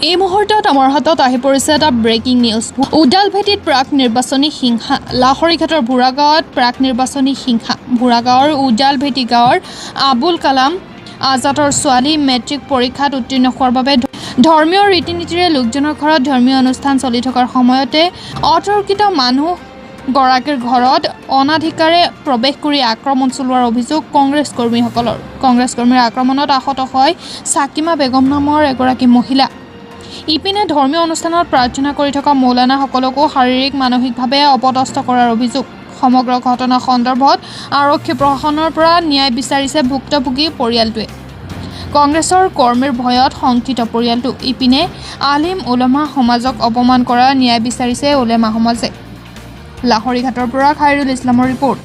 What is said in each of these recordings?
এই মুহূৰ্তত আমাৰ হাতত আহি পৰিছে এটা ব্ৰেকিং নিউজ। উদালভেটিত প্ৰাক নিৰ্বাচনী হিংসা। লাহৰীঘাটৰ বুঢ়াগাঁৱত প্ৰাক নিৰ্বাচনী হিংসা। বুঢ়াগাঁৱৰ উদালভেটি গাঁৱৰ আবুল কালাম আজাদৰ ছোৱালী মেট্ৰিক পৰীক্ষাত উত্তীৰ্ণ হোৱাৰ বাবে ধৰ্মীয় ৰীতি নীতিৰে লোকজনৰ ঘৰত ধৰ্মীয় অনুষ্ঠান চলি থকাৰ সময়তে অতৰ্কিত মানুহগৰাকীৰ ঘৰত অনাধিকাৰে প্ৰৱেশ কৰি আক্ৰমণ চলোৱাৰ অভিযোগ কংগ্ৰেছ কৰ্মীসকলৰ। কংগ্ৰেছ কৰ্মীৰ আক্ৰমণত আহত হয় চাকিমা বেগম নামৰ এগৰাকী মহিলা। ইপিনে ধৰ্মীয় অনুষ্ঠানত প্ৰাৰ্থনা কৰি থকা মৌলানাসকলকো শাৰীৰিক মানসিকভাৱে অপদস্থ কৰাৰ অভিযোগ। সমগ্ৰ ঘটনা সন্দৰ্ভত আৰক্ষী প্ৰশাসনৰ পৰা ন্যায় বিচাৰিছে ভুক্তভোগী পৰিয়ালটোৱে। কংগ্ৰেছৰ কৰ্মীৰ ভয়ত শংকিত পৰিয়ালটো। ইপিনে আলিম উলমা সমাজক অপমান কৰা ন্যায় বিচাৰিছে উলেমা সমাজে। লাহৰীঘাটৰ পৰা খাইৰুল ইছলামৰ ৰিপৰ্ট।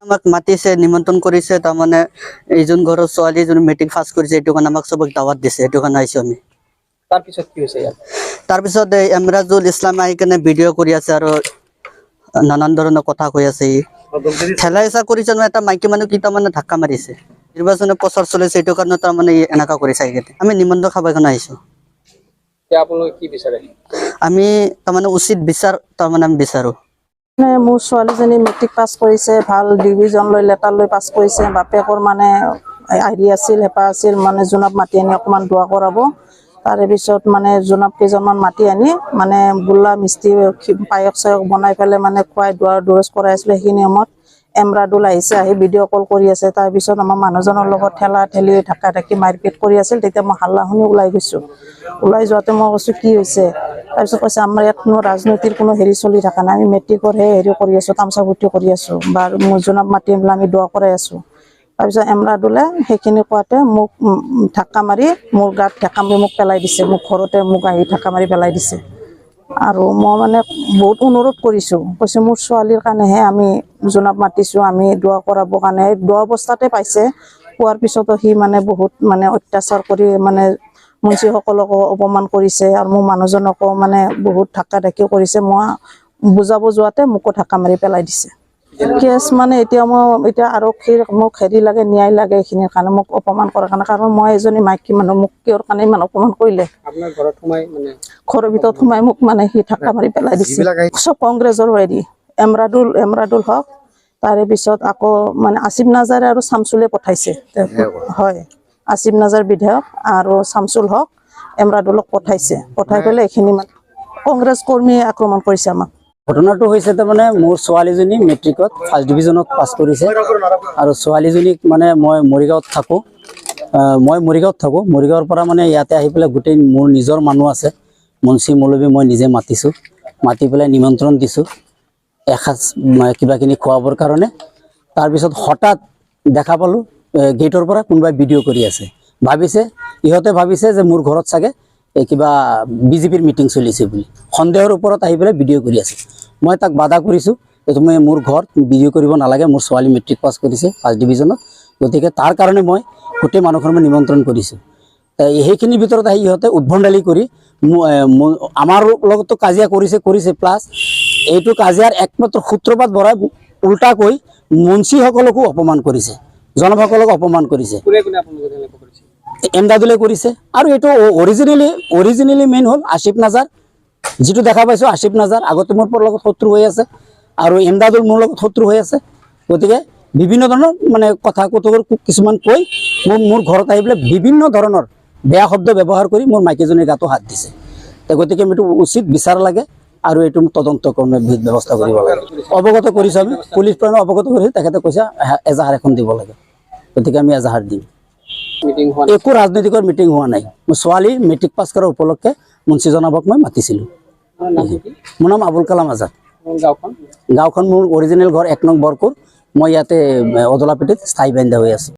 আমাক মাতিছে, নিমন্ত্ৰণ কৰিছে। তাৰমানে এইজন ঘৰৰ ছোৱালী যোন মেট্ৰিক পাছ কৰিছে এইটো কাৰণে আমাক চবক দাৱাত দিছে, এইটো কাৰণে আহিছো আমি। তাৰপিছত এমৰাজুল ইছলাম আহি কেনে ভিডিঅ' কৰি আছে আৰু নানান ধৰণৰ কথা কৈ আছে। ঠেলা হেঁচা কৰিছে, এটা মাইকী মানুহ কি তাৰমানে ধাক্কা মাৰিছে। নিৰ্বাচনে প্ৰচাৰ চলিছে, এইটো কাৰণে তাৰমানে এনেকা কৰিছে। আমি নিমন্ত্ৰণ খাব কাৰণে আহিছো। আমি তাৰমানে উচিত বিচাৰ তাৰমানে আমি বিচাৰো। মোৰ ছোৱালীজনী মেট্ৰিক পাছ কৰিছে, ভাল ডিভিজন লৈ লেটাৰ লৈ পাছ কৰিছে। বাপেকৰ মানে হেৰি আছিল, হেঁপাহ আছিল, মানে জোনাব মাতি আনি অকণমান দোৱা কৰাব। তাৰে পিছত মানে জোনাব কেইজনমান মাতি আনি মানে গোল্লা মিষ্টি পায়স চায়স বনাই পেলাই মানে খুৱাই দৰজ কৰাই আছিলে। সেইখিনি সময়ত এমৰাদুল আহিছে, আহি ভিডিঅ' কল কৰি আছে। তাৰপিছত আমাৰ মানুহজনৰ লগত ঠেলা ঠেলি ধাক্কা ধাক্কি মাৰপিট কৰি আছিল। তেতিয়া মই হাল্লা শুনি ওলাই গৈছোঁ। ওলাই যোৱাতে মই কৈছোঁ কি হৈছে? তাৰপিছত কৈছে আমাৰ ইয়াত কোনো ৰাজনীতিৰ কোনো হেৰি চলি থকা নাই, আমি মেট্ৰিকৰহে হেৰি কৰি আছোঁ, তামচা ফূৰ্তি কৰি আছোঁ বা জোনাব মাতি পেলাই আমি দোৱা কৰাই আছোঁ। তাৰপিছত এমৰাদুলে সেইখিনি কোৱাতে মোক ধাক্কা মাৰি মোৰ গাত ধাক্কা মাৰি মোক পেলাই দিছে। মোক ঘৰতে মোক আহি ধাক্কা মাৰি পেলাই দিছে। আৰু মই মানে বহুত অনুৰোধ কৰিছোঁ, কৈছে মোৰ ছোৱালীৰ কাৰণেহে আমি জোনাব মাতিছোঁ, আমি দোৱা কৰাবৰ কাৰণে। দোৱা অৱস্থাতে পাইছে, পোৱাৰ পিছতো সি মানে বহুত মানে অত্যাচাৰ কৰি মানে মুন্সীসকলকো অপমান কৰিছে আৰু মোৰ মানুহজনকো মানে বহুত ধাক্কা ধাক্কি কৰিছে। মই বুজাব যোৱাতে মোকো ধাক্কা মাৰি পেলাই দিছে। কেছ মানে এতিয়া আৰক্ষীৰ মোক হেৰি লাগে, ন্যায় লাগে এইখিনিৰ কাৰণে, মোক অপমান কৰাৰ কাৰণে। কাৰণ মই এজনী মাইকী মানুহ, মোক কিয়ৰ কাৰণে ইমান অপমান কৰিলে? আপোনাৰ ঘৰত সোমাই মানে ঘৰৰ ভিতৰত সোমাই মোক মানে সি ধাক্কা মাৰি পেলাই দিছে। চব কংগ্ৰেছৰ হেৰি এমৰাদুল হক, তাৰে পিছত আকৌ মানে আসিফ নাজাৰ আৰু শামছুলে পঠাইছে। হয়, আসিফ নাজাৰ বিধায়ক আৰু শামছুল হক এমৰাদুলক পঠাইছে। পঠাই পেলাই এইখিনি মানে কংগ্ৰেছ কৰ্মীয়ে আক্ৰমণ কৰিছে আমাক। ঘটনাটো হৈছে তাৰমানে মোৰ ছোৱালীজনী মেট্ৰিকত ফাৰ্ষ্ট ডিভিজনত পাছ কৰিছে আৰু ছোৱালীজনীক মানে মই মৰিগাঁৱত থাকোঁ। মৰিগাঁৱৰ পৰা মানে ইয়াতে আহি পেলাই গোটেই মোৰ নিজৰ মানুহ আছে, মুন্সী মৌলবী মই নিজে মাতিছোঁ, মাতি পেলাই নিমন্ত্ৰণ দিছোঁ এসাঁজ কিবাখিনি খোৱাবৰ কাৰণে। তাৰপিছত হঠাৎ দেখা পালোঁ গেটৰ পৰা কোনোবাই ভিডিঅ' কৰি আছে। ইহঁতে ভাবিছে যে মোৰ ঘৰত চাগে কিবা বিজেপিৰ মিটিং চলিছে বুলি, সন্দেহৰ ওপৰত আহি পেলাই ভিডিঅ' কৰি আছে। মই তাক বাধা কৰিছোঁ যে তুমি মোৰ ঘৰত ভিডিঅ' কৰিব নালাগে, মোৰ ছোৱালী মেট্ৰিক পাছ কৰিছে ফাৰ্ষ্ট ডিভিজনত, গতিকে তাৰ কাৰণে মই গোটেই মানুহখন মই নিমন্ত্ৰণ কৰিছোঁ। সেইখিনিৰ ভিতৰত আহি ইহঁতে উদ্ভণ্ডালি কৰি আমাৰ লগতো কাজিয়া কৰিছে প্লাছ এইটো কাজিয়াৰ একমাত্ৰ সূত্ৰপাত ভৰাই উল্টাকৈ মুন্সীসকলকো অপমান কৰিছে, জনসকলক অপমান কৰিছে। কোনে কোনে আপোনালোকে তেনেকৈ কৰিছে? এমদাদুলে কৰিছে আৰু এইটো অৰিজিনেলি মেইন হ'ল আসিফ নাজাৰ। যিটো দেখা পাইছোঁ আসিফ নাজাৰ আগতে মোৰ লগত শত্ৰু হৈ আছে আৰু এমদাদুল মোৰ লগত শত্ৰু হৈ আছে। গতিকে বিভিন্ন ধৰণৰ মানে কথা কিছুমান কৈ মোৰ ঘৰত আহি পেলাই বিভিন্ন ধৰণৰ বেয়া শব্দ ব্যৱহাৰ কৰি মোৰ মাইকীজনীৰ গাতো হাত দিছে। গতিকে এইটো উচিত বিচাৰ লাগে আৰু এইটো তদন্ত কৰ্মে ব্যৱস্থা কৰিব লাগে। অৱগত কৰিছোঁ আমি, পুলিচ প্ৰশাসনক অৱগত কৰিছোঁ, তেখেতে কৈছে এজাহাৰ এখন দিব লাগে। গতিকে আমি এজাহাৰ দিম। মিটিং হোৱা একো ৰাজনৈতিকৰ মিটিং হোৱা নাই। মোৰ ছোৱালীৰ মেট্ৰিক পাছ কৰা উপলক্ষে মুন্সী জনাবক মই মাতিছিলোঁ। মোৰ নাম আবুল কালাম আজাদ। গাঁওখন মোৰ অৰিজিনেল ঘৰ 1 নং বৰকুৰ। মই ইয়াতে অদলাপেটিত স্থায়ী বাসিন্দা হৈ আছোঁ।